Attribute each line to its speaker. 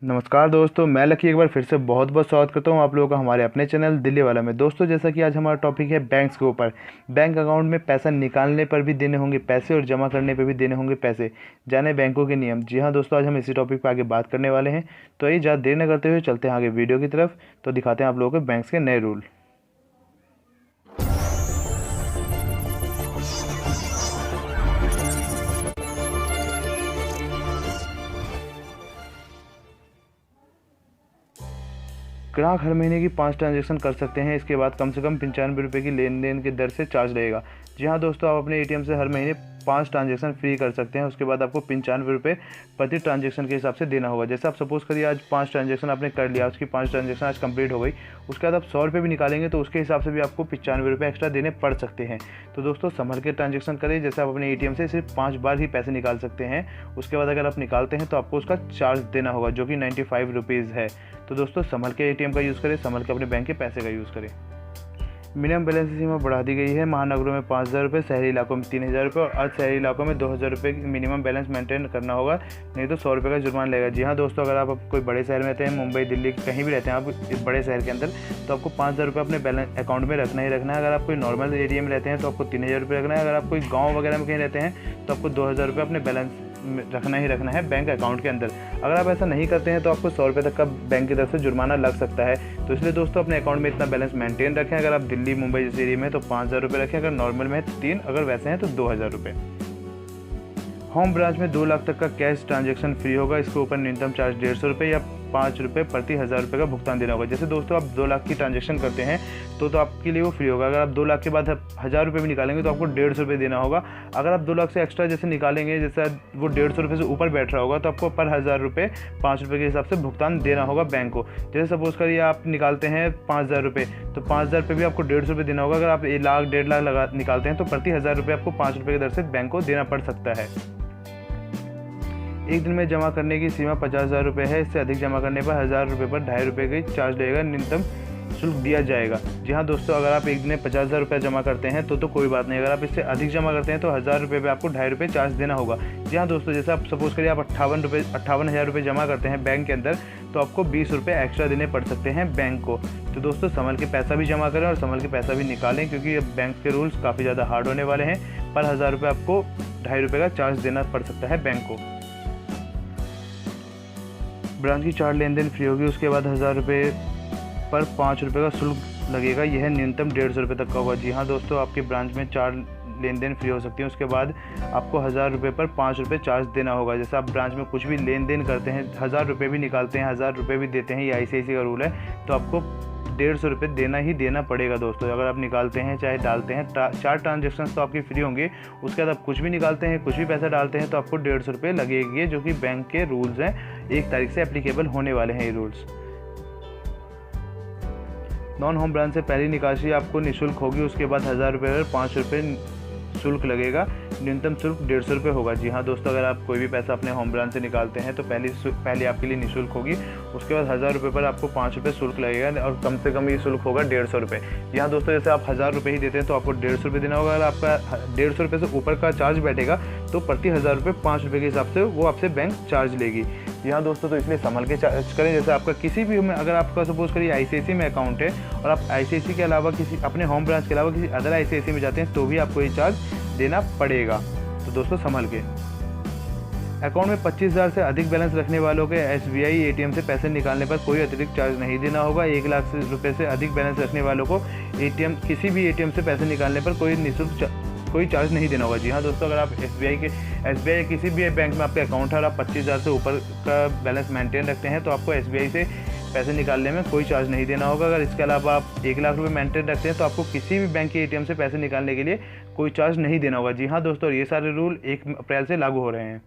Speaker 1: नमस्कार दोस्तों, मैं लकी एक बार फिर से बहुत बहुत स्वागत करता हूं आप लोगों का हमारे अपने चैनल दिल्ली वाला में। दोस्तों, जैसा कि आज हमारा टॉपिक है बैंक्स के ऊपर। बैंक अकाउंट में पैसा निकालने पर भी देने होंगे पैसे और जमा करने पर भी देने होंगे पैसे, जाने बैंकों के नियम। जी हाँ दोस्तों, आज हम इसी टॉपिक पर आगे बात करने वाले हैं। तो ये ज़्यादा देर न करते हुए चलते हैं आगे वीडियो की तरफ। तो दिखाते हैं आप लोगों को बैंक्स के नए रूल। ग्राहक हर महीने की 5 ट्रांजैक्शन कर सकते हैं। इसके बाद कम से कम 95 रुपये की लेन देन की दर से चार्ज लगेगा। जी हाँ दोस्तों, आप अपने एटीएम से हर महीने 5 ट्रांजैक्शन फ्री कर सकते हैं। उसके बाद आपको 95 रुपये प्रति ट्रांजैक्शन के हिसाब से देना होगा। जैसे आप सपोज करिए आज 5 ट्रांजैक्शन आपने कर लिया, उसकी 5 ट्रांजैक्शन आज कंप्लीट हो गई, उसके बाद आप 100 रुपये भी निकालेंगे तो उसके हिसाब से भी आपको 95 रुपये एक्स्ट्रा देने पड़ सकते हैं। तो दोस्तों, संभल के ट्रांजैक्शन करें। जैसे आप अपने एटीएम से सिर्फ 5 बार ही पैसे निकाल सकते हैं। उसके बाद अगर आप निकालते हैं तो आपको उसका चार्ज देना होगा, जो कि 95 रुपीज़ है। तो दोस्तों, संभल के एटीएम का यूज़ करें, संभल के अपने बैंक के पैसे का यूज़ करें। मिनिमम बैलेंस की सीमा बढ़ा दी गई है। महानगरों में 5,000 रुपये, शहरी इलाकों में 3,000 रुपये और अर्ध शहरी इलाकों में 2,000 रुपये की मिनिमम बैलेंस मेंटेन करना होगा, नहीं तो 100 रुपये का जुर्माना लगेगा। जी हाँ दोस्तों, अगर आप कोई बड़े शहर में रहते हैं, मुंबई दिल्ली कहीं भी रहते हैं आप इस बड़े शहर के अंदर, तो आपको 5,000 रुपये अपने बैलेंस अकाउंट में रखना ही रखना है। अगर आप कोई नॉर्मल एरिया में रहते हैं तो आपको 3,000 रुपये रखना है। अगर आप कोई गाँव वगैरह में कहीं रहते हैं तो आपको 2,000 रुपये अपने बैलेंस रखना ही रखना है बैंक अकाउंट के अंदर। अगर आप ऐसा नहीं करते हैं तो आपको 100 रुपये तक का बैंक की तरफ से जुर्माना लग सकता है। तो इसलिए दोस्तों, अपने अकाउंट में इतना बैलेंस मेंटेन रखें। अगर आप दिल्ली मुंबई जैसे एरिया में तो 5,000 रुपये रखें, अगर नॉर्मल में 3, अगर वैसे हैं तो 2,000 रुपये। होम ब्रांच में 2 लाख तक का कैश ट्रांजैक्शन फ्री होगा। इसके ऊपर न्यूनतम चार्ज 150 रुपये या 5 रुपये प्रति 1,000 रुपये का भुगतान देना होगा। जैसे दोस्तों, आप 2 लाख की ट्रांजैक्शन करते हैं तो आपके लिए वो फ्री होगा। अगर आप 2 लाख के बाद 1,000 रुपये भी निकालेंगे तो आपको 150 रुपये देना होगा। अगर आप 2 लाख से एक्स्ट्रा जैसे निकालेंगे, जैसे वो 150 रुपये से ऊपर बैठ रहा होगा, तो आपको पर 1,000 रुपये 5 रुपये के हिसाब से भुगतान देना होगा बैंक को। जैसे सपोज करिए आप निकालते हैं 5,000 रुपये, तो 5,000 रुपये भी आपको 150 रुपये देना होगा। अगर आप 1 लाख 1.5 लाख निकालते हैं तो प्रति 1,000 रुपये आपको 5 रुपये की दर से बैंक को देना पड़ सकता है। एक दिन में जमा करने की सीमा 50,000 रुपये है। इससे अधिक जमा करने पर 1,000 रुपये पर 2.5 रुपये की चार्ज लगेगा, न्यूनतम शुल्क दिया जाएगा। जी हाँ दोस्तों, अगर आप एक दिन में 50,000 रुपये जमा करते हैं तो कोई बात नहीं। अगर आप इससे अधिक जमा करते हैं तो 1,000 रुपये पर आपको 2.5 रुपये चार्ज देना होगा। जी हाँ दोस्तों, जैसे आप सपोज करिए आप 58,000 रुपये जमा करते हैं बैंक के अंदर, तो आपको 20 रुपये एक्स्ट्रा देने पड़ सकते हैं बैंक को। तो दोस्तों, संभल के पैसा भी जमा करें और संभल के पैसा भी निकालें, क्योंकि अब बैंक के रूल्स काफ़ी ज़्यादा हार्ड होने वाले हैं। पर 1,000 रुपये आपको 2.5 रुपये का चार्ज देना पड़ सकता है बैंक को। ब्रांच की 4 लेन देन फ्री होगी। उसके बाद 1,000 रुपये पर 5 रुपये का शुल्क लगेगा। यह न्यूनतम 150 रुपये तक का होगा। जी हाँ दोस्तों, आपकी ब्रांच में 4 लेन देन फ्री हो सकती है। उसके बाद आपको 1,000 रुपये पर 5 रुपये चार्ज देना होगा। जैसे आप ब्रांच में कुछ भी लेन देन करते हैं, 1,000 रुपये भी निकालते हैं, 1,000 रुपये भी देते हैं, ये ICICI का रूल है, तो आपको 150 रुपये देना ही देना पड़ेगा दोस्तों। अगर आप निकालते हैं चाहे डालते हैं, 4 ट्रांजेक्शन तो आपकी फ्री होंगे। उसके बाद आप कुछ भी निकालते हैं, कुछ भी पैसा डालते हैं, तो आपको 150 रुपये लगेंगे, जो कि बैंक के रूल्स हैं। 1 तारीख से एप्लीकेबल होने वाले हैं ये रूल्स। नॉन होम ब्रांच से पहली निकासी आपको निःशुल्क होगी। उसके बाद 1,000 रुपये पर 5 रुपये शुल्क लगेगा। न्यूनतम शुल्क 150 रुपये होगा। जी हाँ दोस्तों, अगर आप कोई भी पैसा अपने होम ब्रांच से निकालते हैं तो पहले आपके लिए निःशुल्क होगी। उसके बाद 1,000 रुपये पर आपको 5 रुपये शुल्क लगेगा और कम से कम ये शुल्क होगा 150 रुपये। यहाँ दोस्तों, जैसे आप 1,000 रुपये ही देते हैं तो आपको 150 रुपये देना होगा। अगर आपका 150 रुपये से ऊपर का चार्ज बैठेगा तो प्रति 1,000 रुपये 5 रुपये के हिसाब से वो आपसे बैंक चार्ज लेगी। यहाँ दोस्तों, तो इसलिए संभल के चार्ज करें। जैसे आपका किसी भी में, अगर आपका सपोज करिए ICICI में अकाउंट है और आप ICICI के अलावा किसी अपने होम ब्रांच के अलावा किसी अदर ICICI में जाते हैं तो भी आपको ये चार्ज देना पड़ेगा। तो दोस्तों, संभल के। अकाउंट में 25,000 से अधिक बैलेंस रखने वालों के SBI ATM से पैसे निकालने पर कोई अतिरिक्त चार्ज नहीं देना होगा। 1 लाख रुपये से अधिक बैलेंस रखने वालों को किसी भी ATM से पैसे निकालने पर कोई चार्ज नहीं देना होगा। जी हाँ दोस्तों, अगर आप SBI किसी भी बैंक में आपके अकाउंट है और आप 25,000 से ऊपर का बैलेंस मेंटेन रखते हैं तो आपको SBI से पैसे निकालने में कोई चार्ज नहीं देना होगा। अगर इसके अलावा आप 1 लाख रुपये मेंटेन रखते हैं तो आपको किसी भी बैंक के ATM से पैसे निकालने के लिए कोई चार्ज नहीं देना होगा। जी हाँ दोस्तों, ये सारे रूल 1 अप्रैल से लागू हो रहे हैं।